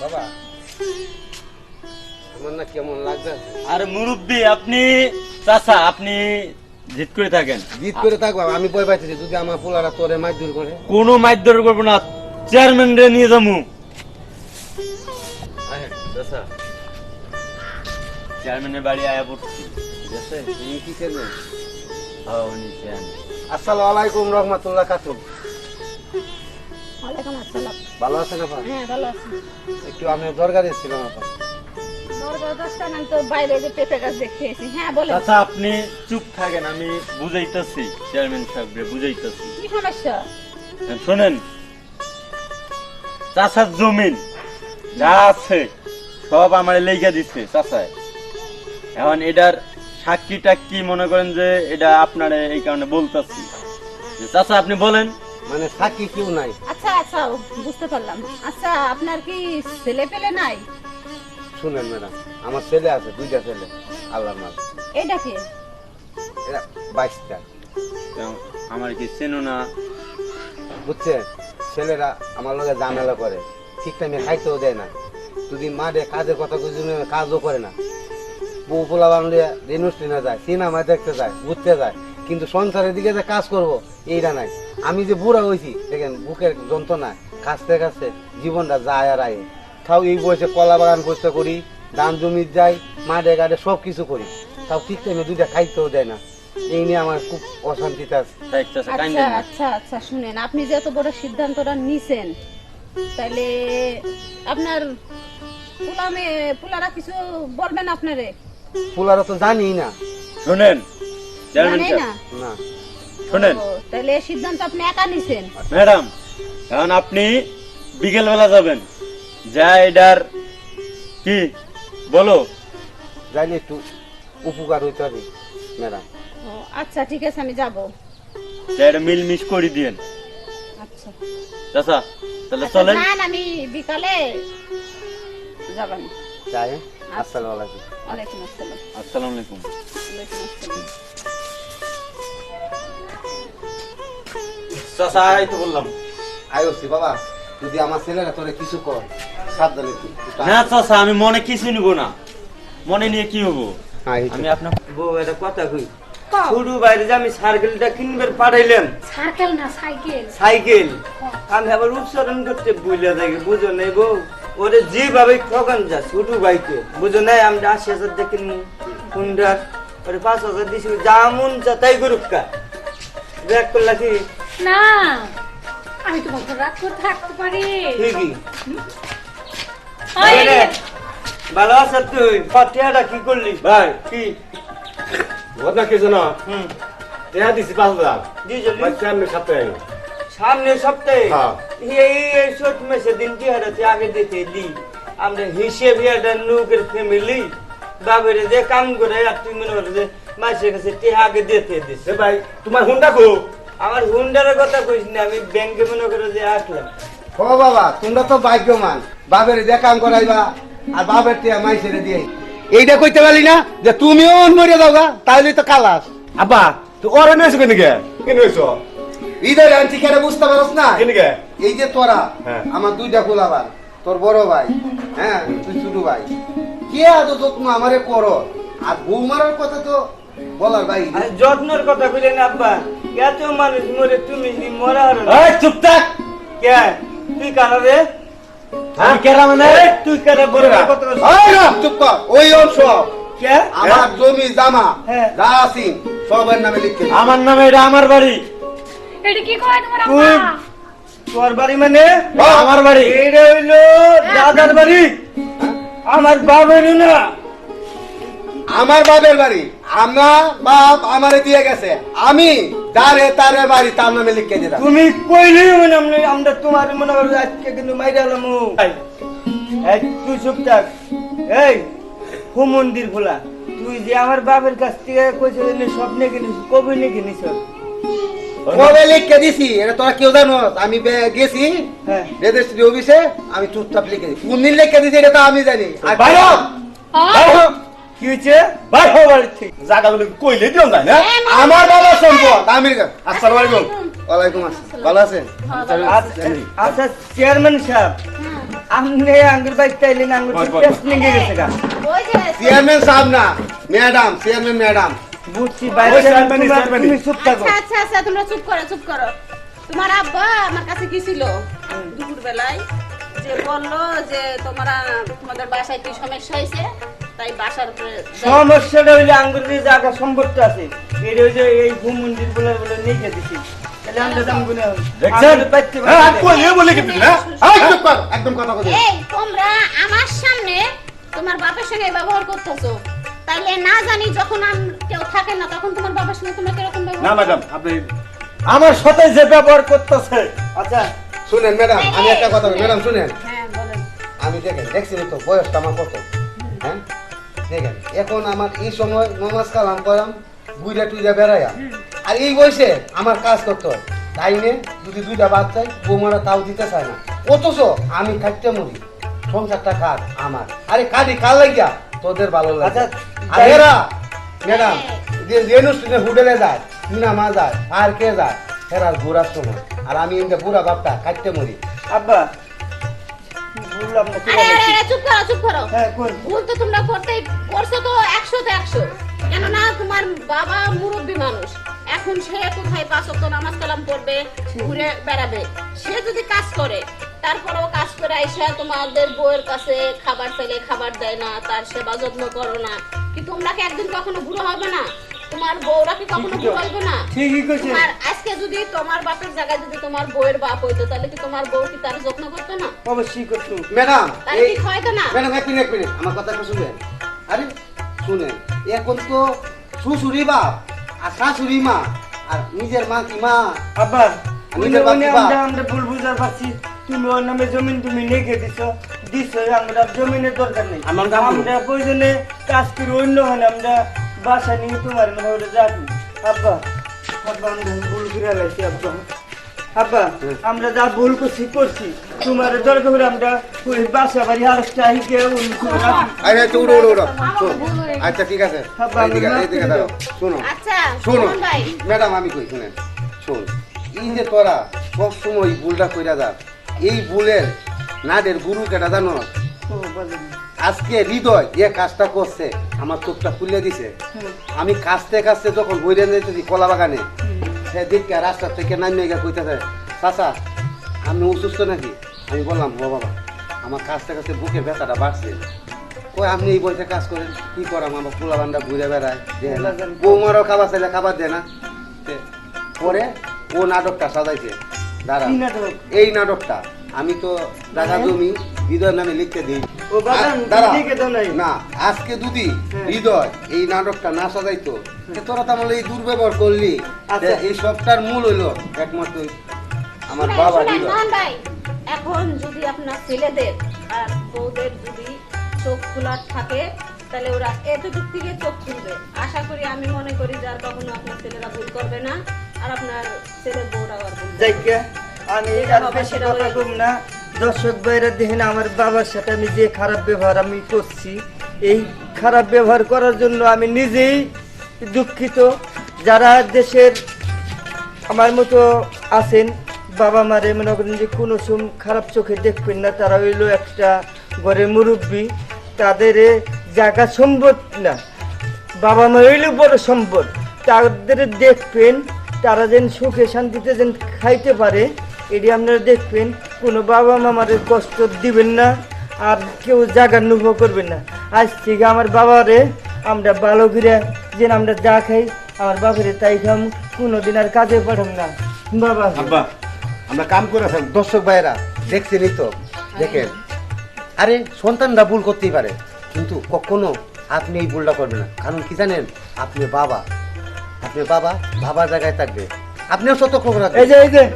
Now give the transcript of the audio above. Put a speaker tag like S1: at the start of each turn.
S1: বাবা আমার না কেমন লাগছে।
S2: আরে মুরব্বি আপনি চাচা আপনি জিত করে থাকেন।
S1: জিত করে থাকবা, আমি ভয় পাইতেছি যদি আমার পোলারা তোরে মারধর করে।
S2: কোনো মারধর করবো না, চেয়ারম্যান রে নিয়ে যাবো। চাচা চেয়ারম্যানের বাড়ি আয়া পড়ছি, ঠিক আছে?
S1: তুমি কি করবেন?
S2: হ্যাঁ উনি চেয়ারম্যান।
S1: আসসালামু আলাইকুম রহমাতুল্লাহ কাতুম।
S3: ওয়ালাইকুম আসসালাম।
S1: ভালো আছেন আপা?
S3: হ্যাঁ ভালো আছি।
S1: একটু আমি দরকার ছিলাম আপা।
S3: দরকার দশটা আমি তো বাইরে যে পেঁপে গাছ দেখতে এসেছি। হ্যাঁ বলেন
S2: চাচা আপনি চুপ থাকেন, আমি বুঝাইতেছি চেয়ারম্যান সাহেবরে বুঝাইতেছি।
S3: কি সমস্যা?
S2: শোনেন, চাচার জমিন যা আছে সব আমার লেখা দিচ্ছে চাচায়। এখন এটার সাক্ষী টাক্ষী মনে করেন যে এটা আপনার এই কারণে বলতেছি যে চাচা আপনি বলেন।
S1: মানে থাকি কেউ নাই।
S3: আচ্ছা আচ্ছা বুঝতে পারলাম। আচ্ছা আপনার কি ছেলে পেলে নাই?
S1: শুনেন ম্যাডাম, আমার ছেলে আছে, দুইটা ছেলে, আল্লাহর মাল।
S3: এটা কি?
S1: এরা 22টা।
S2: আমার কি চেনো না?
S1: বুঝছেন, ছেলেরা আমার লগে ঝামেলা করে, ঠিক টাইমে খাইতেও দেয় না। যদি মাঠে কাজের কথা কাজও করে না। বউ পোলা বানলে রেনুস্টিনে যায়, সিনেমা দেখতে যায়, ঘুরতে যায়, কিন্তু সংসারের দিকে যে কাজ করব এইটা নাই। আমি যে বুড়া হয়েছি দেখেন, বুকের যন্ত্রণা, কাছতে কাছতে জীবনটা যায় আর আয়ে। তাও এই বয়সে কলা বাগান পরিষ্কার করি, ধান জমি যাই, মাঠে ঘাটে সব কিছু করি, তাও ঠিক টাইমে দুইটা খাইতেও দেয় না। এই নিয়ে আমার খুব অশান্তিতে আছে।
S3: আচ্ছা আচ্ছা আচ্ছা শুনেন, আপনি যে এত বড় সিদ্ধান্তটা নিছেন, তাহলে আপনার পোলারা কিছু বলবেন আপনারে?
S1: পোলারা তো জানি না।
S2: শোনেন চেয়ারম্যান
S3: জানেই
S2: সাহেব,
S3: না?
S2: না শোনেন
S3: ও, তাহলে এই সিদ্ধান্ত আপনি একা নিছেন?
S2: ম্যাডাম, এখন আপনি বিকেল বেলা যাবেন, যা এটার কি বলো
S1: জানি একটু উপকার হইতে হবে ম্যাডাম।
S3: ও, আচ্ছা ঠিক আছে আমি যাব।
S2: যা এটা মিলমিশ করে দিয়েন।
S3: আচ্ছা
S2: চাচা তাহলে
S3: আচ্ছা,
S2: চলেন।
S3: যান, আমি বিকালে যাবেন।
S1: যাই, আসসালামু আলাইকুম।
S3: ওয়ালাইকুম আসসালাম।
S2: আসসালামু আলাইকুম।
S3: ওয়ালাইকুম আসসালাম।
S2: চাচা এই তো বললাম।
S1: আইসি বাবা, যদি আমার ছেলেরা তোরে কিছু কর, সাবধানে তুই।
S2: না চাচা আমি মনে কিছু নিব না, মনে নিয়ে কি হবো? আমি আপনার
S4: বউ একটা কথা কই, শুরু বাইরে যে আমি সাইকেলটা কিনবার পাঠাইলাম,
S3: সাইকেল না সাইকেল।
S4: সাইকেল আমি আবার উচ্চারণ করতে ভুলে থাকি, বুঝো নাই বউ? ওরে যেভাবে ঠকান যা ছোটু ভাইকে, বুঝো নাই? আমি 80,000 দিয়ে কিনি হুন্ডার, ওরে 5,000 দিছি, যা মন যা তাই করুক কা। ব্যাগ করলা কি
S5: না আমি তোমাকে রাগ করে থাকতে পারি।
S4: ঠিকই।
S5: ওই,
S4: এই রে, ভালো আছ তুই? পাটিয়াটা কি করলি
S6: ভাই
S4: কি?
S6: ঘটনা কি জানো?
S4: হুম,
S6: টেহা দিছি 5,000
S4: দিয়েছিলি?
S6: ভাই সামনে সপ্তাহে।
S4: সামনে সপ্তাহে
S6: হ্যাঁ।
S4: এই ছোট মেসে দিন কি হারাতে আগে দিতে দি আমরা হিসেব একটা লোকের ফ্যামিলি বাবেরে যে কাম করে আর তুই মনে করে যে মাসের কাছে টেহা আগে দিতে দিস।
S6: এ ভাই তোমার হুন্ডা কো?
S4: আমার হুন্ডারের কথা কইস না, আমি ব্যাংকে মনে করে যে আসলাম।
S1: ও বাবা, তোমরা তো ভাগ্যমান, বাপের দেখাম করাইবা আর বাপের টিয়া মাই ছেড়ে দিয়ে এইটা কইতে পারি না যে তুমিও মরে যাও গা, তাহলে তো কালাস।
S6: আব্বা তো ওরে নেছো কেন গে? কেন হইছো?
S1: ঈদের আনছি কেন বুঝতে পারছ না?
S6: কেন গে?
S1: এই যে তোরা,
S6: হ্যাঁ।
S1: আমার দুইটা কোলাবার, তোর বড় ভাই, হ্যাঁ তুই ছোট ভাই, কে আদৌ যত্ন আমারে করো, আর বউ মারার কথা তো বলার ভাই।
S4: আর যত্নের কথা কইলেন আব্বা, এত মানুষ মরে তুমি যদি মরা হলো না।
S2: এই চুপ থাক।
S4: কে তুই কারা রে?
S2: আমি কেরা মানে?
S4: তুই কারা বড় কথা
S1: ওই না, চুপ কর, ওই অংশ
S4: কে?
S1: আমার জমি জামা
S4: হ্যাঁ।
S1: যা আছি সবের নামে লিখে দে।
S2: আমার নামে এটা আমার বাড়ি।
S5: এটা কি কয় তোমার
S4: তুই
S5: আম্মা?
S4: তোর বাড়ি মানে?
S2: আমার বাড়ি।
S4: এইটা হইলো দাদার বাড়ি, আমার বাবারই না।
S1: আমার বাপের বাড়ি, আমার বাপ আমারে দিয়ে গেছে, আমি যারে তারে বাড়ি তার নামে লিখে দিলাম।
S4: তুমি কইলি মানে আমরা তোমার মনে করো আজকে কিন্তু মাইরা হলাম। এই তুই চুপ থাক। এই হুমন্দির খোলা, তুই যে আমার বাপের কাছ থেকে কইছিলি স্বপ্নে কিনিস, কবে নিয়ে কিনিস?
S1: কবে লিখে দিছি এটা তোরা কেউ জানো? আমি গেছি
S4: হ্যাঁ।
S1: রেজিস্ট্রি অফিসে, আমি চুপচাপ লিখে দিই। কোন দিন লিখে দিছি এটা তো আমি জানি। আর
S2: বাইরে হ। বাইরে হ।
S4: কি হয়েছে?
S2: বাইরে হ বাড়ি থেকে।
S6: জায়গা বলে কইলে দিও না না?
S1: আমার বাবার সম্পদ আমি লিখে-
S6: আসসালামু আলাইকুম।
S1: ওয়ালাইকুম আসসালাম, ভালো আছেন?
S4: আচ্ছা চেয়ারম্যান সাহেব,
S3: হ্যাঁ
S4: আমনে আঙ্গুর বাইক তাইলেন আঙ্গুর
S6: বল, বল,
S4: টেস্ট নিয়ে গেছে গা
S3: ওই যে
S1: চেয়ারম্যান সাহেব না, ম্যাডাম, চেয়ারম্যান ম্যাডাম।
S4: বুঝছি বাইরে
S6: ওই চেয়ারম্যানই, চেয়ারম্যানই।
S4: তুমি চুপ থাকো
S3: আচ্ছা আচ্ছা আচ্ছা তোমরা চুপ করো চুপ করো। তোমার আব্বা আমার কাছে কি ছিল দুপুর বেলায়, যে বললো যে তোমাদের বাসায় কি সমস্যা হয়েছে, তাই বাসার উপরে
S4: সমস্যাটা হইলে আঙ্গুর যে জায়গা সম্পত্তি আছে এটা ওই যে এই ভূ মন্দির বলে বলে নিয়ে গেছি তাহলে আমরা দাম গুনে
S6: দেখছেন? হ্যাঁ, আর কইলে বলে কি তুমি, হ্যাঁ?
S1: এই চুপ কর, একদম কথা বলবি না।
S3: এই তোমরা আমার সামনে তোমার বাপের সঙ্গে এই ব্যবহার করতেছো, তাইলে না জানি যখন কেউ থাকে না তখন তোমার বাবার সঙ্গে তোমরা কিরকম ব্যবহার
S6: না
S3: করো?
S6: ম্যাডাম, আপনি
S2: আমার সাথে যে ব্যবহার করতেছে,
S4: আচ্ছা
S1: শুনেন ম্যাডাম, আমি একটা কথা বলি, ম্যাডাম শুনেন।
S3: হ্যাঁ বলেন।
S1: আমি দেখেন দেখছি তো বয়সটা আমার কত, হ্যাঁ দেখেন এখন আমার এই সময় নমাজ কালাম করাম বুইরা টুইরা বেড়াইয়া, আর এই বয়সে আমার কাজ করতে হয়, তাই নিয়ে যদি দুইটা বাচ্চাই বৌমারা তাও দিতে চায় না, অথচ আমি খাইতে মরি, সংসারটা কাজ আমার, আরে কাজই কাল লাগিয়া তোদের ভালো লাগে।
S4: আচ্ছা,
S1: আর এরা ম্যাডাম যে অনুষ্ঠানে হোটেলে যায়, সিনেমা যায়, পার্কে যায়, এরা ঘোরার সময়, আর আমি এমনি বুড়া বাপটা খাইতে মরি।
S4: আব্বা বললাম না কি
S3: আরে আরে
S4: বলেছি
S3: আরে, চুপ করো চুপ করো।
S4: হ্যাঁ কোন
S3: ভুল তো তোমরা করছো তো 100-তে 100। কেননা তোমার বাবা মুরব্বী মানুষ, এখন সে কোথায় 5 ওয়াক্ত নামাজ কালাম পড়বে, ঘুরে বেড়াবে, সে যদি কাজ করে তারপরেও কাজ করে আইসা তোমাদের বউয়ের কাছে খাবার চাইলে খাবার দেয় না, তার সেবা যত্ন করো না, কি তোমরা কি একদিন কখনো বুড়ো হবে না? তোমার বউরা কি কখনো বুড়ো হবে না?
S4: ঠিকই কইছে
S3: তোমার আজকে যদি তোমার বাপের জায়গায় যদি তোমার বউয়ের বাপ হইতো, তাহলে কি তোমার বউ কি তার যত্ন করতো না?
S4: অবশ্যই করছো
S1: ম্যাডাম
S3: তার
S1: এই
S3: কি হয়তো না?
S1: ম্যাডাম এক মিনিট আমার কথা একটু শুনেন। আরে শুনেন, এখন তো শ্বশুরি বাপ আর শাশুড়ি মা, আর নিজের মা কি মা?
S4: আব্বা
S1: আমি
S4: উনি
S1: তো
S4: উনি
S1: বাকি
S4: আমরা আমরা ভুল বুঝার পারছি তুমি ওর নামে জমিন তুমি লিখে দিছো আমরা জমিনের দরকার নেই
S1: আমার দাম নেই।
S4: আমরা প্রয়োজনে কাজ করি অন্য হলে আমরা বাসা নিয়ে তোমার মনে যাবি আব্বা আব্বা আমরা ভুল করে লাইছি আব্বা আব্বা আমরা যা ভুল করছি করছি তোমার দরকার হলে আমরা ওই বাসা বাড়ি আর চাহিকে
S1: আরে তো উড়ো উড়ো উড়ো শোন। আচ্ছা ঠিক আছে,
S4: আব্বা,
S1: এইদিকে
S4: আমি মাফ
S1: এইদিকে
S4: করে
S1: দাঁড়াও,
S4: দাও।
S1: শোনো
S3: আচ্ছা
S1: শোনো
S3: সুমন ভাই,
S1: ম্যাডাম, আমি কই শুনেন, শোন, এই যে তোরা সবসময় ভুলটা কইরা যা, এই ভুলের নাদের গুরু কেটা জানো? আজকে হৃদয় যে কাজটা করছে আমার চোখটা খুলে দিছে। আমি কাছতে কাছতে যখন বইরে যেতেছি কলা বাগানে, সে দিকে রাস্তা থেকে নামিয়ে গিয়ে কইতেছে, চাচা আমি অসুস্থ নাকি? আমি বললাম ও বাবা, আমার কাছতে কাছে বুকের ব্যথাটা বাড়ছে। কই আপনি এই বয়সে কাজ করেন, কি করাম, আমার পোলা বান্ডা ঘুরে বেড়ায়, দেয় না। বৌমারও খাবার চাইলে খাবার দেয় না। তে পরে ও নাটকটা সাজাইছে, দাঁড়া
S4: কি নাটক?
S1: এই নাটকটা আমি তো জায়গা জমি হৃদয়ের নামে লিখতে দিই।
S4: ও বাগান
S1: দাঁড়া,
S4: লিখে দাও নাই?
S1: না আজকে যদি
S4: হ্যাঁ।
S1: হৃদয় এই নাটকটা না সাজাইতো, তে তোরা তো আমার এই দুর্ব্যবহার করলি।
S4: আচ্ছা।
S1: তে এই সবটার মূল হইলো একমাত্র আমার
S3: শুনেন,
S1: বাবা
S3: শুনেন,
S1: হৃদয়।
S3: মোহন ভাই, এখন যদি আপনার ছেলেদের আর বউদের যদি চোখ খোলার থাকে, তাহলে ওরা এতটুক থেকে চোখ খুলবে। আশা করি, আমি মনে করি যে আর কখনো আপনার ছেলেরা ভুল করবে না, আর আপনার ছেলের বউরাও আর ভুল করবে না।
S4: যাইগা আমি আর বেশি কথা কম না। দর্শক ভাইরা দেখেন আমার বাবার সাথে আমি যে খারাপ ব্যবহার আমি করছি, এই খারাপ ব্যবহার করার জন্য আমি নিজেই দুঃখিত। যারা দেশের আমার মতো আছেন, বাবা মারে মনে করেন যে কোনো খারাপ চোখে দেখবেন না, তারা হইলো একটা ঘরের মুরব্বী, তাদের জায়গা সম্পদ না, বাবা মা হইলো বড় সম্পদ, তাদের দেখবেন, তারা যেন সুখে শান্তিতে যেন খাইতে পারে, এটি আপনারা দেখবেন। কোনো বাবা মামারে কষ্ট দিবেন না, আর কেউ জায়গার নুভ করবেন না। আজ থেকে আমার বাবারে আমরা ভালো করে যেন আমরা যা খাই, আমার বাবারে তাই খাম, কোনোদিন আর কাজে পাঠাম না বাবা।
S6: আব্বা আমরা কাম করে আছেন।
S1: দর্শক ভাইরা দেখছেনই তো, দেখেন, আরে সন্তানরা ভুল করতেই পারে, কিন্তু কখনো আপনি এই ভুলটা করবেন না। কারণ কি জানেন, আপনি বাবা, বাবার জায়গায় থাকবে, আপনিও সতর্ক রাখবেন।
S4: এই যে